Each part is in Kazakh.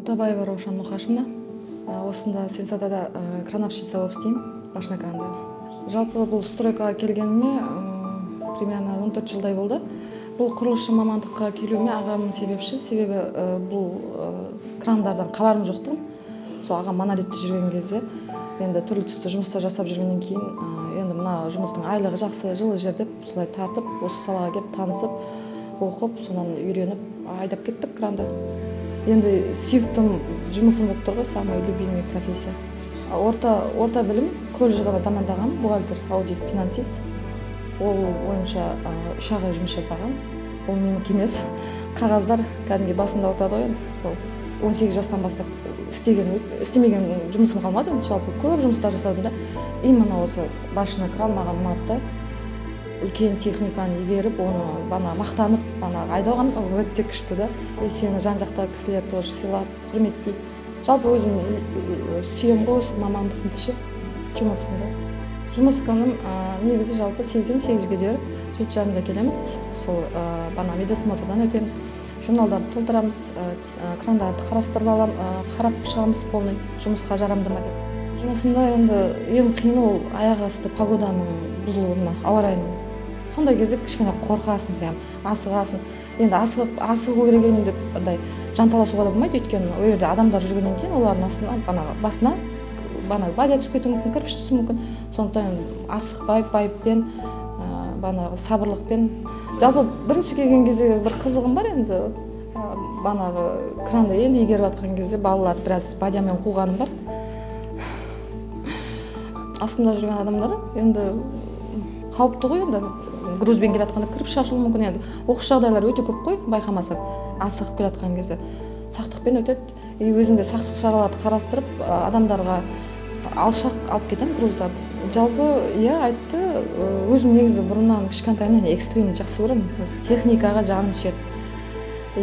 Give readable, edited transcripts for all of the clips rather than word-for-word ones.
Утабаева Раушан Мухашевна. Осында Сенсатада крановщица болып істеймін, башна кранда. Жалпы бұл стройкаға келгеніме примерно 14 жылдай болды. Бұл құрылысшы мамандыққа келуіме ағам себепші, себебі бұл крандардан хабарым жоқтың. Сол ағам монолитте жүрген кезде, енді түрлі түсті жұмыстар жасап жүргеннен кейін, енді мына жұмыстың айлығы жақсы, жылы жер деп солай тартып, осы салаға келіп танысып, оқып, сонан үйреніп, айдап кеттік кранда. Енді сүйіктім жұмысым болып тұр ғой, самый любимый профессия. Орта білім колледж ғана тамамдағам, бухгалтер, аудит, финансист. Ол ойынша 3 ай жұмыс жасағам. Ол менікі емес. Қағаздар кәдімгі басында ортада ғой, сол 18 жастан бастап істемеген жұмысым қалмады. Жалпы көп жұмыстар жасадым да. Именно осы башына кран маған ұнады да. Үлкен техниканы игеріп, оны бана мақтанып, бана айдаған өте күшті да. Сені жан-жақта кісілер тоже сыйлап, құрметтейді. Жалпы өзім сүйем ғой осы мамандықтың ше, жұмысымды. Жұмыс күнім негізі жалпы 8-8-ге дейін 7:30-да келеміз. Сол бана медосмотрдан өтеміз. Журналдарды толтырамыз, крандарды қарастырып аламыз, қарап шығамыз полный жұмысқа жарамды ма деп. Жұмысында енді ең қиыны ол аяқ асты погоданың бұзылуына, ауа райының. Сондай кезде кішкене қорқасың, прям асығасың. Енді асығу керек екен деп андай жанталасуға да болмайды, өйткені ол жерде адамдар жүргеннен кейін олардың астына басына бадя түсіп кетуі мүмкін, кірпіш түсуі мүмкін. Сондықтан асықпай, байыппен, сабырлықпен. Жалпы бірінші келген кезде бір қызығым бар енді. Кранды енді игеріп жатқан кезде балалар біраз бадямен қуғаным бар. Астында жүрген адамдар енді қауіпті ғой енді. Грузбен келе жатқанда кірпіш шашылуы мүмкін енді. Оқыс жағдайлар өте көп қой, байқамасақ. Асығып келе жатқан кезде сақтықпен өтеді. Өзімде сақтық шараларды қарастырып, адамдарға алшақ алып кетемін груздарды. Жалпы, айтты, өзім негізі бұрыннан кішкентайымнан экстримді жақсы көремін. Техникаға жаным түседі.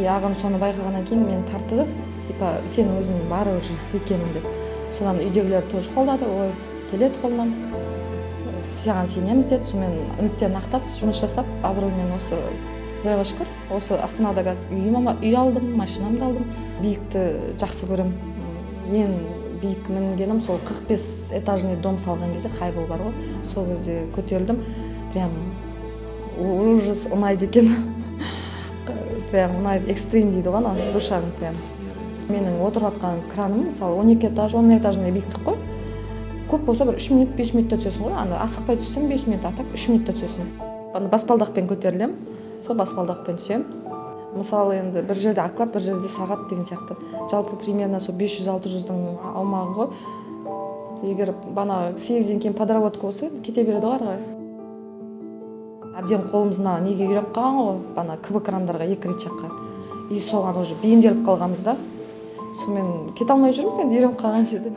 Ағам соны байқағаннан кейін мені тартты. Типа, сен өзің бары уже екенің деп. Содан үйдегілер тоже қолдады, ой, келеді қолынан. Саған сенеміз деді, сонымен үміттен ақтап, жұмыс жасап, абыроймен осы құдайға шүкір, осы Астанада үй алдым, машинамды алдым. Биікті жақсы көрем. Ең биік мінгенім сол 45 этажный дом салған кезде, хайбол бар ғой. Сол кезде көтерілдім. Прям ужас ұнайды екен. Прям ұнайды, экстрим дейді ғой, душаң прям. Менің отырып жатқан краным, мысалы 12 этаж, 10 этажный биіктік қой. Көп болса бір 3 минут, 5 минутта түсесің ғой. Асықпай түссең 5 минут, атак 3 минутта түсесің. Баспалдақпен көтерілем, сол баспалдақпен түсем. Мысалы енді бір жерде оклад, бір жерде сағат деген сияқты. Жалпы примерно сол 500-600-дың аумағы ғой. Егер бана 8-ден кейін подработка болса, кете береді ғой арғай. Әбден қолымызына неге үйреніп қалған ғой, бана КБ крандарға 2 рет жаққа. Соған уже бейімделіп қалғанбыз да. Сонымен кете алмай жүрміз енді үйреніп қалған жерден.